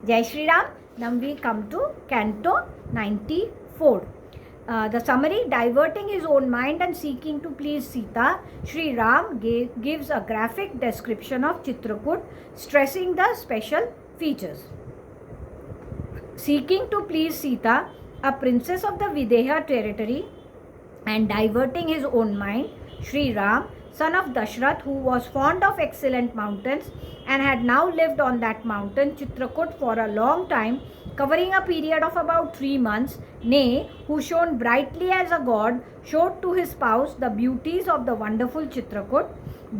Jai Shri Ram. Now we come to Canto 94. The summary: diverting his own mind and seeking to please Sita, Shri Ram gives a graphic description of Chitrakoot, stressing the special features. Seeking to please Sita, a princess of the Videha territory, and diverting his own mind, Shri Ram, son of Dashrath, who was fond of excellent mountains and had now lived on that mountain, Chitrakoot, for a long time, covering a period of about 3 months, nay, who shone brightly as a god, showed to his spouse the beauties of the wonderful Chitrakoot,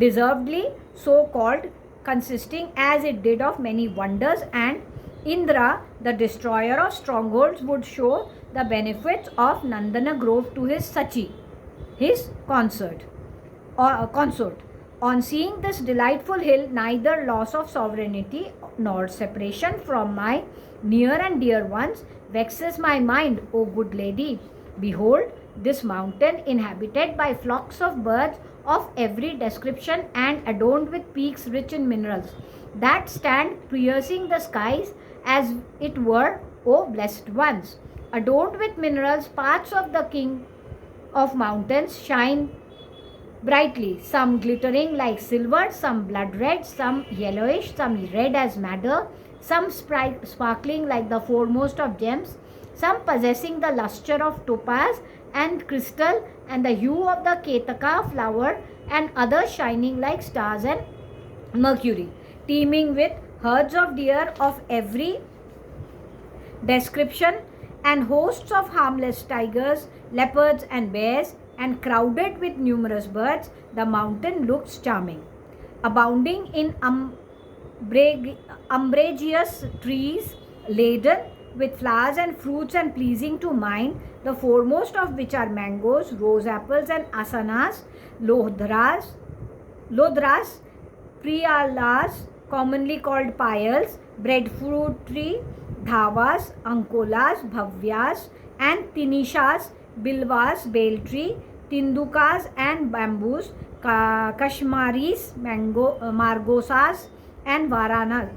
deservedly so called, consisting as it did of many wonders, and Indra, the destroyer of strongholds, would show the benefits of Nandana Grove to his Sachi, his consort. On seeing this delightful hill, neither loss of sovereignty nor separation from my near and dear ones vexes my mind, O good lady. Behold, this mountain, inhabited by flocks of birds of every description and adorned with peaks rich in minerals, that stand piercing the skies as it were, O blessed ones. Adorned with minerals, parts of the king of mountains shine brightly, some glittering like silver, some blood red, some yellowish, some red as madder, some sparkling like the foremost of gems, some possessing the lustre of topaz and crystal and the hue of the ketaka flower, and others shining like stars and mercury, teeming with herds of deer of every description and hosts of harmless tigers, leopards and bears, and crowded with numerous birds. The mountain looks charming, abounding in umbrageous trees laden with flowers and fruits and pleasing to mind, the foremost of which are mangoes, rose apples and asanas, lodhras, priyalas, commonly called payals, breadfruit tree, dhavas, ankolas, bhavyas and tinishas, bilvas, bale tree, tindukas and bamboos, kashmaris, margosas and varanas,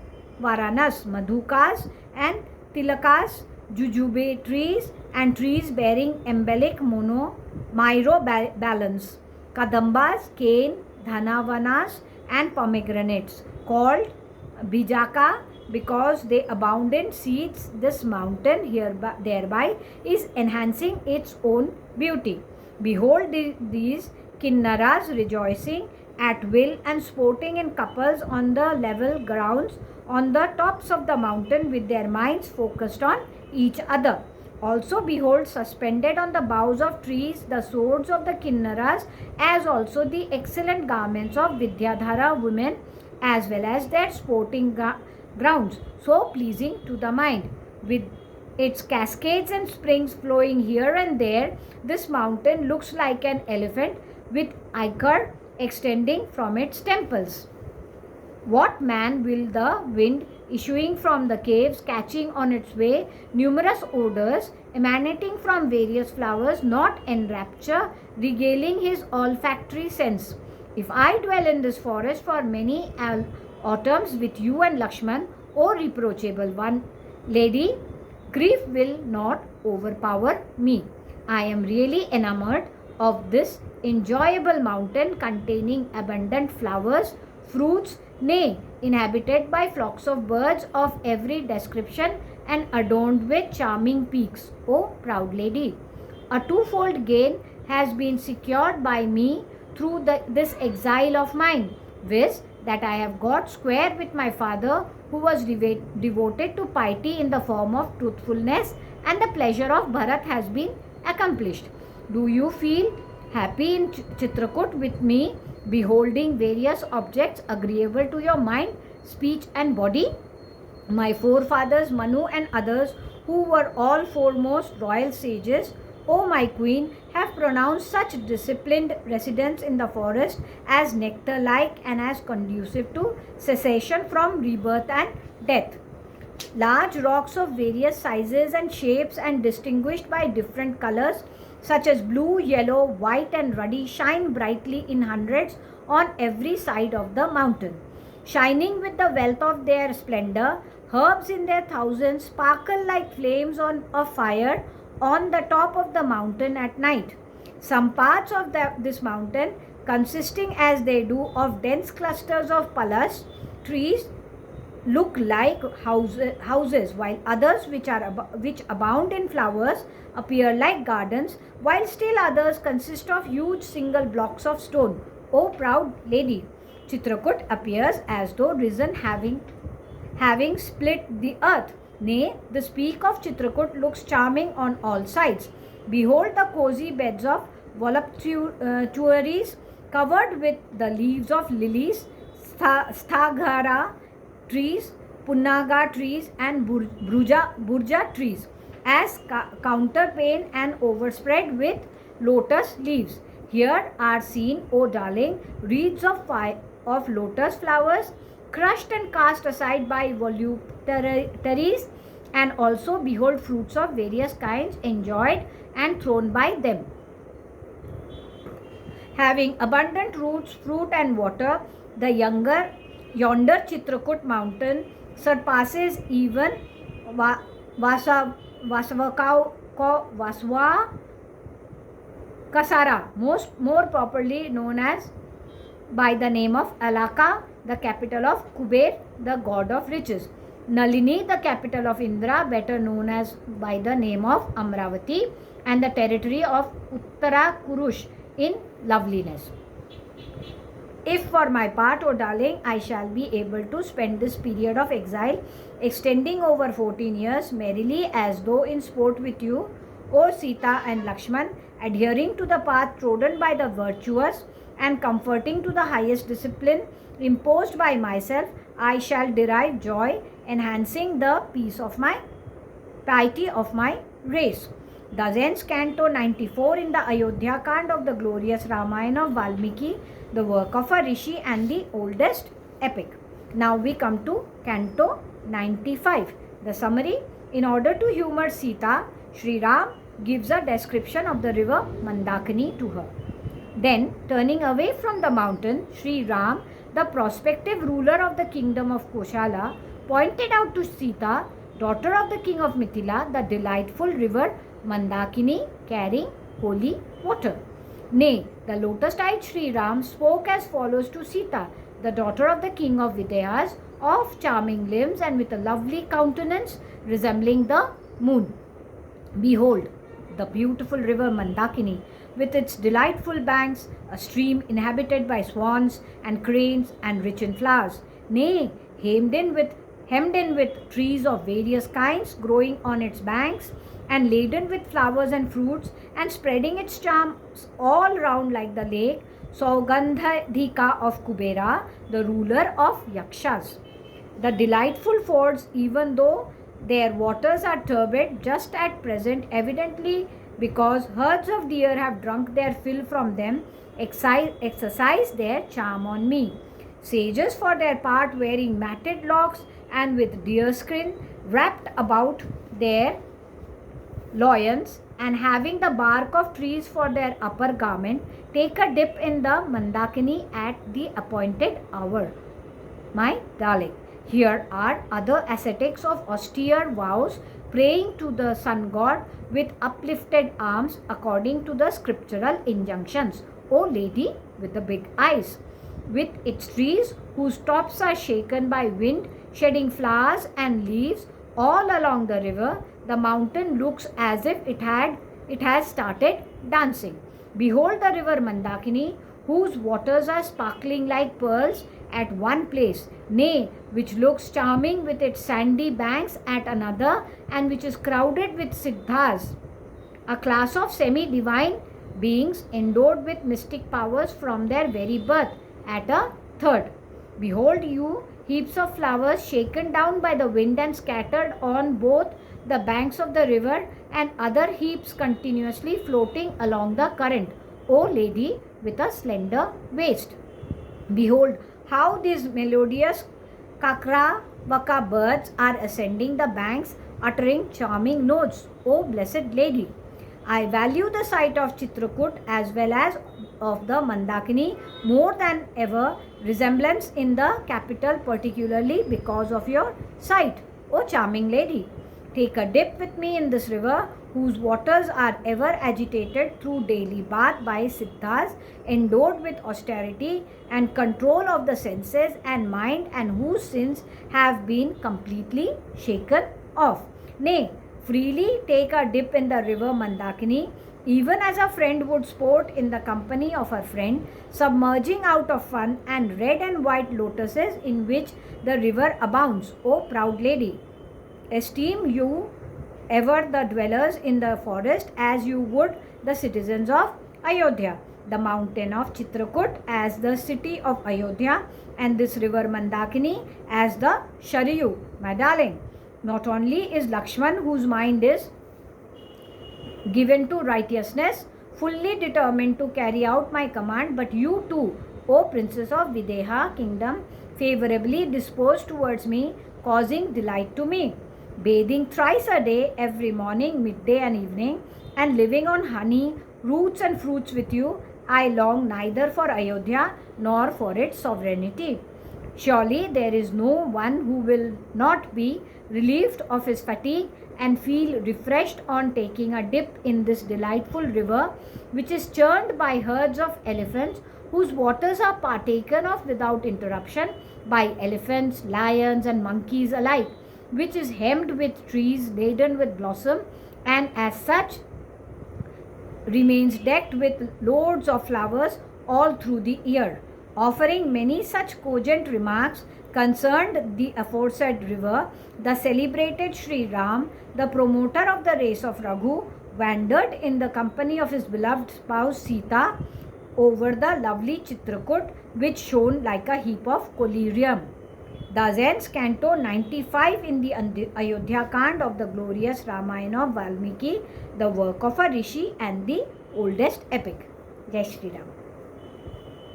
madhukas and tilakas, jujube trees and trees bearing embellic myro balance, kadambas, cane, dhanavanas and pomegranates, called bijaka because they abound in seeds. This mountain thereby is enhancing its own beauty. Behold these kinnaras rejoicing at will and sporting in couples on the level grounds on the tops of the mountain with their minds focused on each other. Also behold, suspended on the boughs of trees, the swords of the kinnaras, as also the excellent garments of Vidyadhara women, as well as their sporting grounds, so pleasing to the mind. With its cascades and springs flowing here and there, this mountain looks like an elephant with ichor extending from its temples. What man will the wind issuing from the caves, catching on its way numerous odors emanating from various flowers, not enrapture, regaling his olfactory sense? If I dwell in this forest for many autumns with you and Lakshman, O reproachable one, lady, grief will not overpower me. I am really enamored of this enjoyable mountain containing abundant flowers, fruits, nay, inhabited by flocks of birds of every description and adorned with charming peaks. O proud lady, a twofold gain has been secured by me through this exile of mine, viz., that I have got square with my father, who was devoted to piety in the form of truthfulness, and the pleasure of Bharat has been accomplished. Do you feel happy in Chitrakoot with me, beholding various objects agreeable to your mind, speech and body? My forefathers Manu and others, who were all foremost royal sages, O my queen, have pronounced such disciplined residence in the forest as nectar-like and as conducive to cessation from rebirth and death. Large rocks of various sizes and shapes and distinguished by different colors, such as blue, yellow, white and ruddy, shine brightly in hundreds on every side of the mountain. Shining with the wealth of their splendor, Herbs in their thousands sparkle like flames of fire on the top of the mountain at night. Some parts of this mountain, consisting as they do of dense clusters of palas trees, look like houses, while others which abound in flowers appear like gardens, while still others consist of huge single blocks of stone. O proud lady, Chitrakoot appears as though risen having split the earth. Nay, the peak of Chitrakoot looks charming on all sides. Behold the cozy beds of voluptuaries covered with the leaves of lilies, sthagara trees, punaga trees, and burja trees, as counterpane and overspread with lotus leaves. Here are seen, O darling, wreaths of lotus flowers, crushed and cast aside by voluptuaries, and also behold fruits of various kinds enjoyed and thrown by them. Having abundant roots, fruit, and water, the yonder Chitrakoot mountain surpasses even Vaswa Kasara, more properly known as by the name of Alaka, the capital of Kuber, the god of riches. Nalini, the capital of Indra, better known as by the name of Amravati, and the territory of Uttara Kurush in loveliness. If for my part, O darling, I shall be able to spend this period of exile extending over 14 years merrily as though in sport with you, O Sita and Lakshman, adhering to the path trodden by the virtuous and comforting to the highest discipline imposed by myself, I shall derive joy, enhancing the peace of my piety of my race. Thus ends Canto 94 in the AYODHYAKAND of the glorious Ramayan of Valmiki, the work of a rishi and the oldest epic. Now we come to Canto 95. The summary: in order to humor Sita, Sri Ram gives a description of the river Mandakini to her. Then, turning away from the mountain, Sri Ram, the prospective ruler of the kingdom of Koshala, pointed out to Sita, daughter of the king of Mithila, the delightful river Mandakini carrying holy water. Nay, the lotus-eyed Sri Ram spoke as follows to Sita, the daughter of the king of Videyas, of charming limbs and with a lovely countenance resembling the moon. Behold, the beautiful river Mandakini, with its delightful banks, a stream inhabited by swans and cranes and rich in flowers, nay, hemmed in with trees of various kinds growing on its banks, and laden with flowers and fruits, and spreading its charms all round like the lake Saugandhika of Kubera, the ruler of Yakshas. The delightful fords, even though their waters are turbid just at present, evidently because herds of deer have drunk their fill from them, exercise their charm on me. Sages, for their part, wearing matted locks and with deerskin wrapped about their loins, and having the bark of trees for their upper garment, take a dip in the Mandakini at the appointed hour. My darling, here are other ascetics of austere vows, praying to the sun god with uplifted arms according to the scriptural injunctions. O lady with the big eyes, with its trees whose tops are shaken by wind, shedding flowers and leaves all along the river, the mountain looks as if it has started dancing. Behold the river Mandakini, whose waters are sparkling like pearls at one place, nay, which looks charming with its sandy banks at another, and which is crowded with siddhas, a class of semi-divine beings endowed with mystic powers from their very birth, at a third. Behold you, heaps of flowers shaken down by the wind and scattered on both the banks of the river, and other heaps continuously floating along the current, O lady with a slender waist. Behold how these melodious kakravaka birds are ascending the banks, uttering charming notes, O blessed lady. I value the sight of Chitrakoot as well as of the Mandakini more than ever resemblance in the capital, particularly because of your sight, O charming lady. Take a dip with me in this river, whose waters are ever agitated through daily bath by siddhas endowed with austerity and control of the senses and mind, and whose sins have been completely shaken off. Nay, freely take a dip in the river Mandakini, even as a friend would sport in the company of her friend, submerging out of fun and red and white lotuses in which the river abounds. O proud lady, esteem you ever the dwellers in the forest as you would the citizens of Ayodhya, the mountain of Chitrakoot as the city of Ayodhya, and this river Mandakini as the Sharayu. My darling, not only is Lakshman, whose mind is given to righteousness, fully determined to carry out my command, but you too, O Princess of Videha kingdom, favorably disposed towards me, causing delight to me, bathing thrice a day, every morning, midday, and evening, and living on honey, roots, and fruits with you. I long neither for Ayodhya nor for its sovereignty. Surely there is no one who will not be relieved of his fatigue and feel refreshed on taking a dip in this delightful river, which is churned by herds of elephants, whose waters are partaken of without interruption by elephants, lions, and monkeys alike, which is hemmed with trees laden with blossom, and as such remains decked with loads of flowers all through the year. Offering many such cogent remarks concerned the aforesaid river, the celebrated Sri Ram, the promoter of the race of Raghu, wandered in the company of his beloved spouse Sita over the lovely Chitrakoot, which shone like a heap of collyrium. Thus ends Canto 95 in the AYODHYAKAND of the glorious Ramayan of Valmiki, the work of a rishi and the oldest epic. Jai Shri Ram.